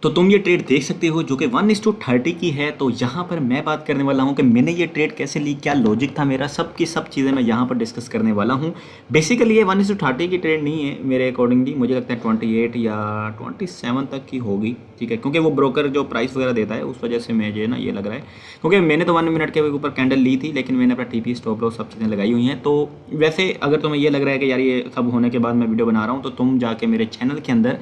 तो तुम ये ट्रेड देख सकते हो जो कि 1:30 की है। तो यहाँ पर मैं बात करने वाला हूँ कि मैंने ये ट्रेड कैसे ली, क्या लॉजिक था मेरा, सब की सब चीज़ें मैं यहाँ पर डिस्कस करने वाला हूँ। बेसिकली ये 1:30 की ट्रेड नहीं है मेरे अकॉर्डिंगली, मुझे लगता है 28 या 27 तक की होगी, ठीक है, क्योंकि वो ब्रोकर जो प्राइस वगैरह देता है उस वजह से मुझे ना ये लग रहा है, क्योंकि मैंने तो 1 मिनट के ऊपर कैंडल ली थी, लेकिन मैंने अपना टीपी स्टॉप लॉस सब चीज़ें लगाई हुई हैं। तो वैसे अगर तुम्हें ये लग रहा है कि यार ये सब होने के बाद मैं वीडियो बना रहा हूँ, तो तुम जाके मेरे चैनल के अंदर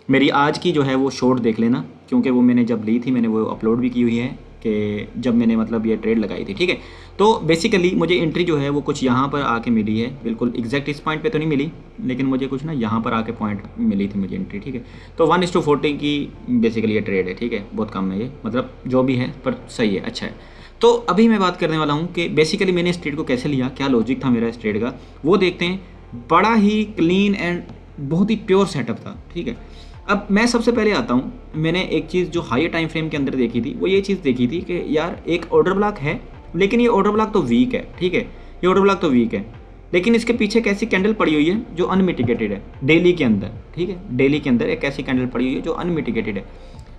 मेरी आज की जो है वो शॉर्ट देख लेना, क्योंकि वो मैंने जब ली थी मैंने वो अपलोड भी की हुई है कि जब मैंने मतलब ये ट्रेड लगाई थी, ठीक है। तो बेसिकली मुझे एंट्री जो है वो कुछ यहाँ पर आके मिली है, बिल्कुल एग्जैक्ट इस पॉइंट पे तो नहीं मिली, लेकिन मुझे कुछ ना यहाँ पर आके पॉइंट मिली थी मुझे एंट्री, ठीक है। तो 1:40 की बेसिकली ये ट्रेड है, ठीक है, बहुत कम है ये, मतलब जो भी है पर सही है, अच्छा है। तो अभी मैं बात करने वाला हूँ कि बेसिकली मैंने इस ट्रेड को कैसे लिया, क्या लॉजिक था मेरा इस ट्रेड का, वो देखते हैं। बड़ा ही क्लीन एंड बहुत ही प्योर सेटअप था, ठीक है। अब मैं सबसे पहले आता हूँ, मैंने एक चीज़ जो हाई टाइम फ्रेम के अंदर देखी थी वो ये चीज़ देखी थी कि यार एक ऑर्डर ब्लॉक है, लेकिन ये ऑर्डर ब्लॉक तो वीक है, ठीक है, ये ऑर्डर ब्लॉक तो वीक है, लेकिन इसके पीछे एक ऐसी कैंडल पड़ी हुई है जो अनमिटिगेटेड है डेली के अंदर, ठीक है, डेली के अंदर एक ऐसी कैंडल पड़ी हुई है जो अनमिटिगेटेड है।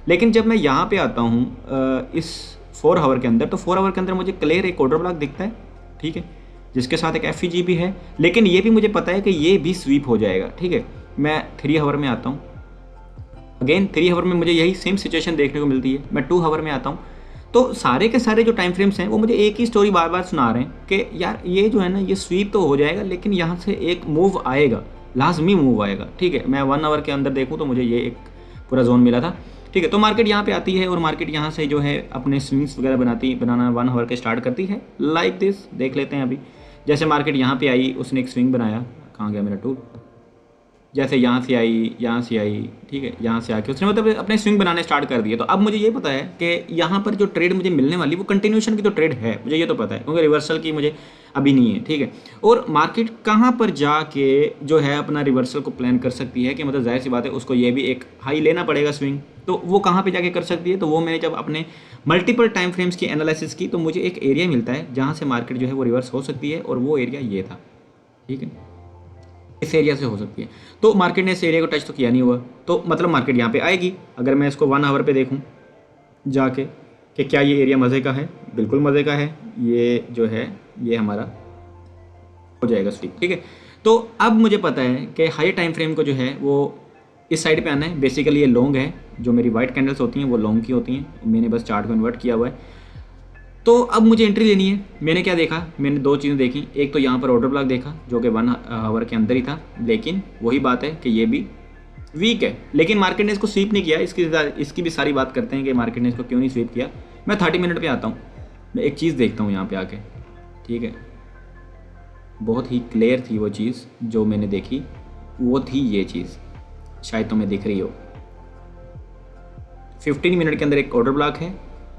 लेकिन जब मैं यहाँ पे आता हूँ इस 4 आवर के अंदर, तो 4 आवर के अंदर मुझे क्लियर एक ऑर्डर ब्लॉक दिखता है, ठीक है, जिसके साथ एक एफईजी भी है, लेकिन ये भी मुझे पता है कि ये भी स्वीप हो जाएगा, ठीक है। मैं 3 आवर में आता हूँ, अगेन 3 आवर में मुझे यही सेम सिचुएशन देखने को मिलती है। मैं 2 आवर में आता हूँ, तो सारे के सारे जो टाइम फ्रेम्स हैं वो मुझे एक ही स्टोरी बार बार सुना रहे हैं कि यार ये जो है ना ये स्वीप तो हो जाएगा, लेकिन यहाँ से एक मूव आएगा, लाजमी मूव आएगा, ठीक है। मैं 1 आवर के अंदर देखूँ तो मुझे ये एक पूरा जोन मिला था, ठीक है। तो मार्केट यहाँ पे आती है और मार्केट यहाँ से जो है अपने स्विंग्स वगैरह बनाना 1 आवर के स्टार्ट करती है, लाइक दिस। देख लेते हैं अभी, जैसे मार्केट यहाँ पे आई उसने एक स्विंग बनाया, कहाँ गया मेरा टूल, जैसे यहाँ से आई, ठीक है, यहाँ से आके उसने मतलब अपने स्विंग बनाने स्टार्ट कर दिए। तो अब मुझे ये पता है कि यहाँ पर जो ट्रेड मुझे मिलने वाली वो कंटिन्यूशन की तो ट्रेड है, मुझे ये तो पता है, क्योंकि रिवर्सल की मुझे अभी नहीं है, ठीक है। और मार्केट कहाँ पर जाके जो है अपना रिवर्सल को प्लान कर सकती है कि मतलब जाहिर सी बात है उसको ये भी एक हाई लेना पड़ेगा स्विंग, तो वो कहाँ पर जाके कर सकती है। तो वो मैंने जब अपने मल्टीपल टाइम फ्रेम्स की एनालिसिस की तो मुझे एक एरिया मिलता है जहाँ से मार्केट जो है वो रिवर्स हो सकती है, और वो एरिया ये था, ठीक है, इस एरिया से हो सकती है। तो मार्केट ने इस एरिया को टच तो किया नहीं हुआ, तो मतलब मार्केट यहाँ पे आएगी। अगर मैं इसको 1 आवर पे देखूँ जाके कि क्या ये एरिया मज़े का है, बिल्कुल मज़े का है, ये जो है ये हमारा हो जाएगा स्वीप, ठीक है। तो अब मुझे पता है कि हाई टाइम फ्रेम को जो है वो इस साइड पे आना है। बेसिकली ये लॉन्ग है, जो मेरी वाइट कैंडल्स होती हैं वो लॉन्ग की होती हैं, मैंने बस चार्ट को इन्वर्ट किया हुआ है। तो अब मुझे एंट्री लेनी है। मैंने क्या देखा, मैंने 2 चीज़ें देखी, एक तो यहाँ पर ऑर्डर ब्लॉक देखा जो कि 1 आवर के अंदर ही था, लेकिन वही बात है कि ये भी वीक है, लेकिन मार्केट ने इसको स्वीप नहीं किया। इसकी भी सारी बात करते हैं कि मार्केट ने इसको क्यों नहीं स्वीप किया। मैं 30 मिनट पे आता हूँ, मैं एक चीज़ देखता हूँ यहाँ पे आके, ठीक है, बहुत ही क्लियर थी वो चीज़ जो मैंने देखी, वो थी ये चीज़, शायद तुम्हें दिख रही हो। 15 मिनट के अंदर एक ऑर्डर ब्लॉक है,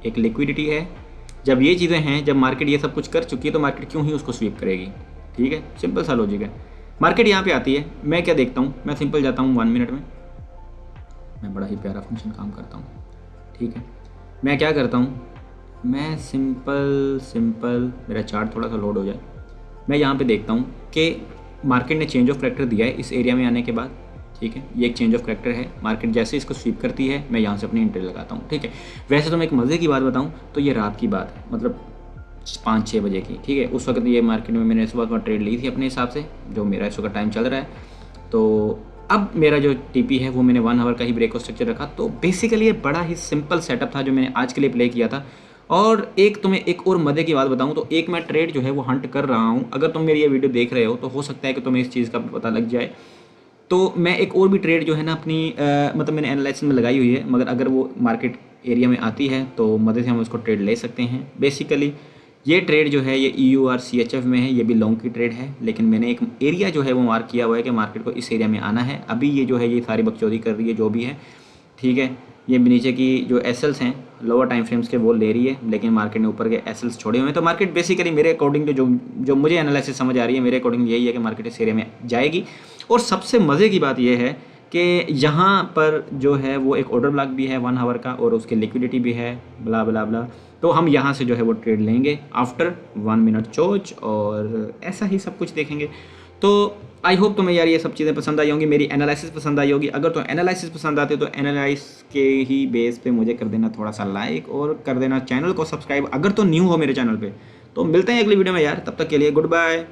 एक लिक्विडिटी है। जब ये चीज़ें हैं, जब मार्केट ये सब कुछ कर चुकी है तो मार्केट क्यों ही उसको स्वीप करेगी, ठीक है, सिंपल सा लॉजिक है। मार्केट यहाँ पे आती है, मैं क्या देखता हूँ, मैं सिंपल जाता हूँ 1 मिनट में, मैं बड़ा ही प्यारा फंक्शन काम करता हूँ, ठीक है। मैं क्या करता हूँ, मैं सिंपल मेरा चार्ट थोड़ा सा लोड हो जाए, मैं यहाँ पे देखता हूँ कि मार्केट ने चेंज ऑफ करैक्टर दिया है इस एरिया में आने के बाद, ठीक है, ये एक चेंज ऑफ करैक्टर है। मार्केट जैसे इसको स्वीप करती है मैं यहाँ से अपनी एंट्री लगाता हूँ, ठीक है। वैसे तो मैं एक मज़े की बात बताऊँ तो ये रात की बात है, मतलब 5-6 बजे की, ठीक है। उस वक्त ये मार्केट में मैंने इस वक्त ट्रेड ली थी अपने हिसाब से, जो मेरा इस वक्त टाइम चल रहा है। तो अब मेरा जो टीपी है वो मैंने 1 आवर का ही ब्रेक स्ट्रक्चर रखा। तो बेसिकली ये बड़ा ही सिंपल सेटअप था जो मैंने आज के लिए प्ले किया था। और एक तुम्हें एक और मज़े की बात बताऊं तो एक मैं ट्रेड जो है वो हंट कर रहा हूं। अगर तुम मेरी ये वीडियो देख रहे हो तो हो सकता है कि तुम्हें इस चीज़ का पता लग जाए। तो मैं एक और भी ट्रेड जो है ना अपनी मतलब मैंने एनालिसिस में लगाई हुई है, मगर अगर वो मार्केट एरिया में आती है तो मदद से हम उसको ट्रेड ले सकते हैं। बेसिकली ये ट्रेड जो है ये EUR CHF में है, ये भी लॉन्ग की ट्रेड है, लेकिन मैंने एक एरिया जो है वो मार्क किया हुआ है कि मार्केट को इस एरिया में आना है। अभी ये जो है ये सारी बकचोदी कर रही है जो भी है, ठीक है। ये नीचे की जो एसएल्स हैं लोअर टाइम फ्रेम्स के वो ले रही है, लेकिन मार्केट ने ऊपर के एसएल्स छोड़े हुए हैं। तो मार्केट बेसिकली मेरे अकॉर्डिंग जो मुझे एनालिसिस समझ आ रही है, मेरे अकॉर्डिंग यही है कि मार्केट इस एरिया में जाएगी। और सबसे मज़े की बात यह है कि यहाँ पर जो है वो एक ऑर्डर ब्लॉक भी है 1 आवर का, और उसकी लिक्विडिटी भी है, ब्ला ब्ला ब्ला। तो हम यहाँ से जो है वो ट्रेड लेंगे आफ्टर 1 मिनट चोच, और ऐसा ही सब कुछ देखेंगे। तो आई होप तुम्हें यार ये सब चीज़ें पसंद आई होंगी, मेरी एनालिसिस पसंद आई होगी। अगर तो एनालिसिस पसंद आते तो एनालाइज के ही बेस पे मुझे कर देना थोड़ा सा लाइक और कर देना चैनल को सब्सक्राइब अगर तो न्यू हो मेरे चैनल पे। तो मिलते हैं अगली वीडियो में यार, तब तक के लिए गुड बाय।